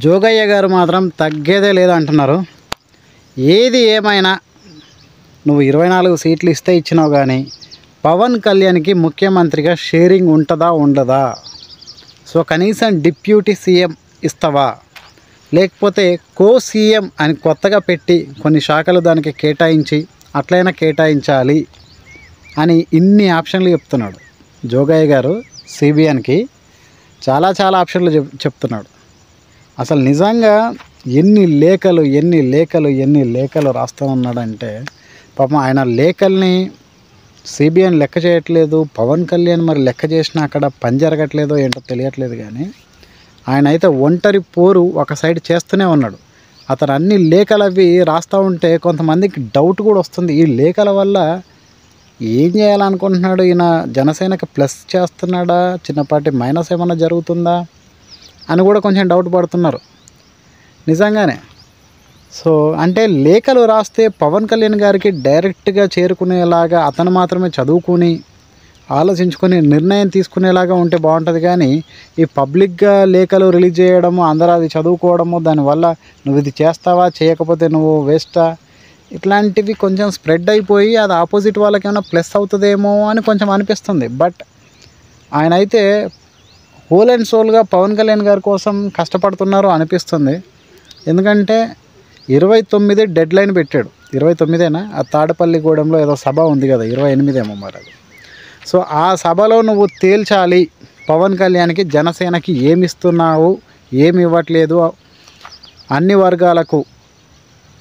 జోగయ్య గారు మాత్రం తగ్గేదే లేదంటున్నారు. ఏది ఏమైనా నువ్వు 24 సీట్లు ఇస్తే ఇచ్చినావు, కానీ పవన్ కళ్యాణ్కి ముఖ్యమంత్రిగా షేరింగ్ ఉంటుందా ఉండదా? సో కనీసం డిప్యూటీ సీఎం ఇస్తావా, లేకపోతే కో సీఎం అని కొత్తగా పెట్టి కొన్ని శాఖలు దానికి కేటాయించి అట్లయినా కేటాయించాలి అని ఇన్ని ఆప్షన్లు చెప్తున్నాడు జోగయ్య గారు. సిబిఎన్కి చాలా ఆప్షన్లు చెప్తున్నాడు. అసలు నిజంగా ఎన్ని లేఖలు రాస్తూ ఉన్నాడంటే పాపం ఆయన లేఖల్ని సిబిఎన్ లెక్క చేయట్లేదు. పవన్ కళ్యాణ్ మరి లెక్క చేసినా అక్కడ పని జరగట్లేదో ఏంటో తెలియట్లేదు, కానీ ఆయన అయితే ఒంటరి పోరు ఒక సైడ్ చేస్తూనే ఉన్నాడు. అతను అన్ని లేఖలు అవి రాస్తూ ఉంటే కొంతమందికి డౌట్ కూడా వస్తుంది, ఈ లేఖల వల్ల ఏం చేయాలనుకుంటున్నాడు ఈయన? జనసేనకి ప్లస్ చేస్తున్నాడా, చిన్నపాటి మైనస్ ఏమన్నా జరుగుతుందా అని కూడా కొంచెం డౌట్ పడుతున్నారు నిజంగానే. సో అంటే లేఖలు రాస్తే పవన్ కళ్యాణ్ గారికి డైరెక్ట్గా చేరుకునేలాగా అతను మాత్రమే చదువుకుని ఆలోచించుకొని నిర్ణయం తీసుకునేలాగా ఉంటే బాగుంటుంది, కానీ ఈ పబ్లిక్గా లేఖలు రిలీజ్ చేయడము, అందరూ అది చదువుకోవడము, దానివల్ల నువ్వు ఇది చేస్తావా చేయకపోతే నువ్వు వేస్టా, ఇట్లాంటివి కొంచెం స్ప్రెడ్ అయిపోయి అది ఆపోజిట్ వాళ్ళకి ఏమైనా ప్లస్ అవుతుందేమో అని కొంచెం అనిపిస్తుంది. బట్ ఆయన అయితే హోల్ అండ్ సోల్గా పవన్ కళ్యాణ్ గారి కోసం కష్టపడుతున్నారు అనిపిస్తుంది. ఎందుకంటే 29 డెడ్ లైన్ పెట్టాడు. 29ఏనా? ఆ తాడపల్లిగూడెంలో ఏదో సభ ఉంది కదా, 28 ఏమో మరి అది. సో ఆ సభలో నువ్వు తేల్చాలి పవన్ కళ్యాణ్కి జనసేనకి ఏమి ఇస్తున్నావు, ఏమి ఇవ్వట్లేదు, అన్ని వర్గాలకు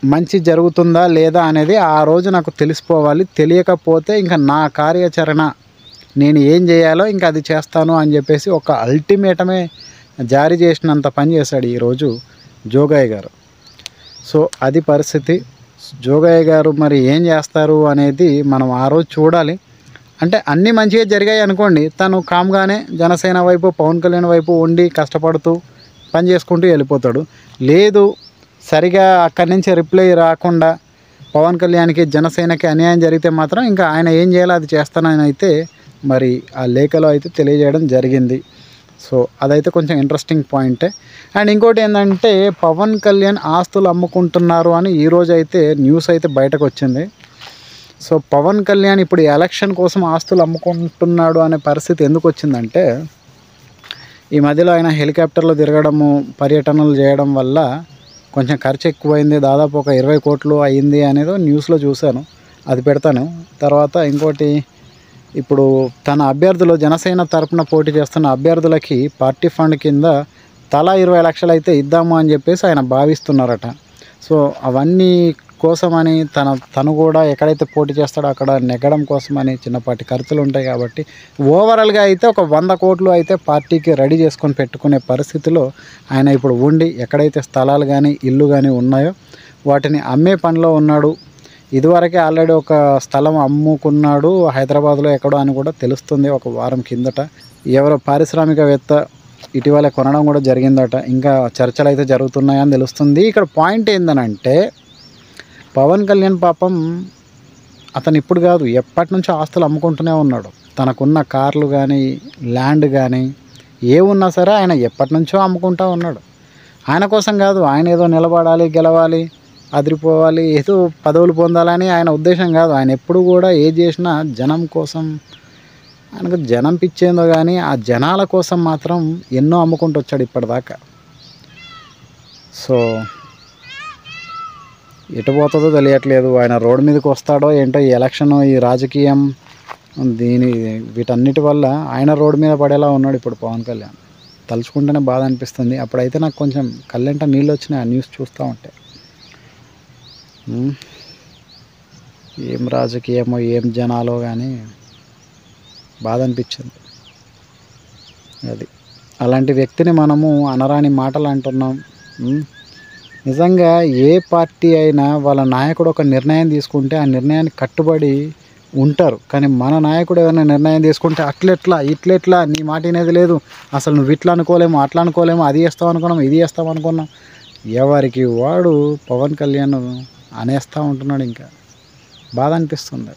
మంచి జరుగుతుందా లేదా అనేది ఆ రోజు నాకు తెలిసిపోవాలి. తెలియకపోతే ఇంకా నా కార్యాచరణ నేను ఏం చేయాలో ఇంకా అది చేస్తాను అని చెప్పేసి ఒక అల్టిమేటమే జారీ చేసినంత పని చేశాడు ఈరోజు జోగయ్య గారు. సో అది పరిస్థితి. జోగయ్య గారు మరి ఏం చేస్తారు అనేది మనం ఆ రోజు చూడాలి. అంటే అన్నీ మంచిగా జరిగాయి అనుకోండి, తను కామ్గానే జనసేన వైపు పవన్ కళ్యాణ్ వైపు ఉండి కష్టపడుతూ పని చేసుకుంటూ వెళ్ళిపోతాడు. లేదు సరిగా అక్కడి నుంచి రిప్లై రాకుండా పవన్ కళ్యాణ్కి జనసేనకి అన్యాయం జరిగితే మాత్రం ఇంకా ఆయన ఏం చేయాలో అది చేస్తానని అయితే మరి ఆ లేఖలో అయితే తెలియజేయడం జరిగింది. సో అదైతే కొంచెం ఇంట్రెస్టింగ్ పాయింటే. అండ్ ఇంకోటి ఏంటంటే పవన్ కళ్యాణ్ ఆస్తులు అమ్ముకుంటున్నారు అని ఈరోజు అయితే న్యూస్ అయితే బయటకు వచ్చింది. సో పవన్ కళ్యాణ్ ఇప్పుడు ఎలక్షన్ కోసం ఆస్తులు అమ్ముకుంటున్నాడు అనే పరిస్థితి ఎందుకు వచ్చిందంటే, ఈ మధ్యలో ఆయన హెలికాప్టర్లో తిరగడము, పర్యటనలు చేయడం వల్ల కొంచెం ఖర్చు ఎక్కువైంది, దాదాపు ఒక 20 కోట్లు అయ్యింది అనేది న్యూస్లో చూశాను. అది పెడతాను. తర్వాత ఇంకోటి, ఇప్పుడు తన అభ్యర్థులు జనసేన తరపున పోటీ చేస్తున్న అభ్యర్థులకి పార్టీ ఫండ్ కింద తలా 20 లక్షలు అయితే ఇద్దాము అని చెప్పేసి ఆయన భావిస్తున్నారట. సో అవన్నీ కోసమని తను కూడా ఎక్కడైతే పోటీ చేస్తాడో అక్కడ నెగ్గడం కోసమని చిన్నపాటి ఖర్చులు ఉంటాయి. కాబట్టి ఓవరాల్గా అయితే ఒక 100 కోట్లు అయితే పార్టీకి రెడీ చేసుకొని పెట్టుకునే పరిస్థితిలో ఆయన ఇప్పుడు ఉండి, ఎక్కడైతే స్థలాలు కానీ ఇల్లు కానీ ఉన్నాయో వాటిని అమ్మే పనిలో ఉన్నాడు. ఇదివరకే ఆల్రెడీ ఒక స్థలం అమ్ముకున్నాడు హైదరాబాద్లో ఎక్కడో అని కూడా తెలుస్తుంది. ఒక వారం కిందట ఎవరో పారిశ్రామికవేత్త ఇటీవల కొనడం కూడా జరిగిందట. ఇంకా చర్చలు అయితే జరుగుతున్నాయని తెలుస్తుంది. ఇక్కడ పాయింట్ ఏందనంటే, పవన్ కళ్యాణ్ పాపం అతను ఇప్పుడు కాదు ఎప్పటి నుంచో ఆస్తులు అమ్ముకుంటూనే ఉన్నాడు. తనకున్న కార్లు కానీ ల్యాండ్ కానీ ఏ ఉన్నా సరే ఆయన ఎప్పటి నుంచో అమ్ముకుంటూ ఉన్నాడు. ఆయన కోసం కాదు, ఆయన ఏదో నిలబడాలి, గెలవాలి, అదిరిపోవాలి, ఏదో పదవులు పొందాలని ఆయన ఉద్దేశం కాదు. ఆయన ఎప్పుడు కూడా ఏది చేసినా జనం కోసం, ఆయనకు జనం పిచ్చేందో కానీ ఆ జనాల కోసం మాత్రం ఎన్నో అమ్ముకుంటూ వచ్చాడు ఇప్పటిదాకా. సో ఎటు పోతుందో తెలియట్లేదు. ఆయన రోడ్డు మీదకి వస్తాడో ఏంటో, ఈ ఎలక్షన్, ఈ రాజకీయం, వీటన్నిటి వల్ల ఆయన రోడ్డు మీద పడేలా ఉన్నాడు ఇప్పుడు పవన్ కళ్యాణ్. తలుచుకుంటేనే బాధ అనిపిస్తుంది. అప్పుడైతే నాకు కొంచెం కళ్ళంట నీళ్ళు వచ్చినాయి ఆ న్యూస్ చూస్తూ ఉంటే. ఏం రాజకీయమో ఏం జనాలో కానీ బాధ అనిపించింది. అది అలాంటి వ్యక్తిని మనము అనరాని మాటలు అంటున్నాం. నిజంగా ఏ పార్టీ అయినా వాళ్ళ నాయకుడు ఒక నిర్ణయం తీసుకుంటే ఆ నిర్ణయానికి కట్టుబడి ఉంటారు. కానీ మన నాయకుడు ఏదైనా నిర్ణయం తీసుకుంటే అట్లెట్లా ఇట్లెట్లా, నీ మాట అనేది లేదు, అసలు నువ్వు ఇట్లా అనుకోలేము, అట్లా అనుకోలేము, అది చేస్తావు అనుకున్నాం, ఇది చేస్తావు అనుకున్నాం, ఎవరికి వాడు పవన్ కళ్యాణ్ అనేస్తూ ఉంటున్నాడు. ఇంకా బాధ అనిపిస్తుంది.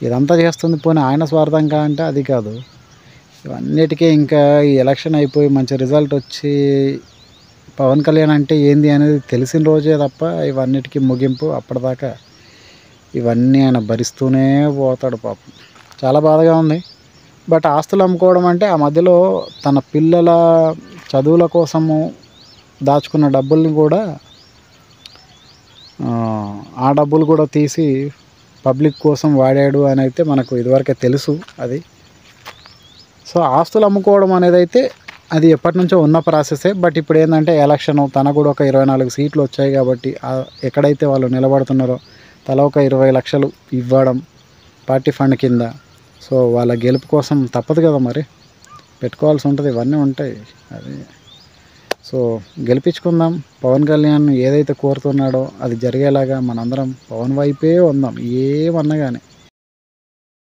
ఇదంతా చేస్తుంది పోనీ ఆయన స్వార్థంగా అంటే అది కాదు. ఇవన్నిటికీ ఇంకా ఈ ఎలక్షన్ అయిపోయి మంచి రిజల్ట్ వచ్చి పవన్ కళ్యాణ్ అంటే ఏంది అనేది తెలిసిన రోజే తప్ప ఇవన్నిటికీ ముగింపు అప్పటిదాకా ఇవన్నీ ఆయన భరిస్తూనే పోతాడు పాపం. చాలా బాధగా ఉంది. బట్ ఆస్తులు అమ్ముకోవడం అంటే ఆ మధ్యలో తన పిల్లల చదువుల కోసము దాచుకున్న డబ్బుల్ని కూడా ఆ డబ్బులు కూడా తీసి పబ్లిక్ కోసం వాడాడు అని అయితే మనకు ఇదివరకే తెలుసు అది. సో ఆస్తులు అమ్ముకోవడం అనేది అయితే అది ఎప్పటి నుంచో ఉన్న ప్రాసెసే. బట్ ఇప్పుడు ఏంటంటే ఎలక్షన్ తనకు కూడా ఒక 24 సీట్లు వచ్చాయి కాబట్టి ఎక్కడైతే వాళ్ళు నిలబడుతున్నారో తల ఒక 20 లక్షలు ఇవ్వడం పార్టీ ఫండ్ కింద. సో వాళ్ళ గెలుపు కోసం తప్పదు కదా, మరి పెట్టుకోవాల్సి ఉంటుంది, ఇవన్నీ ఉంటాయి అది. సో గెలిపించుకుందాం. పవన్ కళ్యాణ్ ఏదైతే కోరుతున్నాడో అది జరిగేలాగా మనందరం పవన్ వైపే ఉందాం, ఏమన్నా కానీ.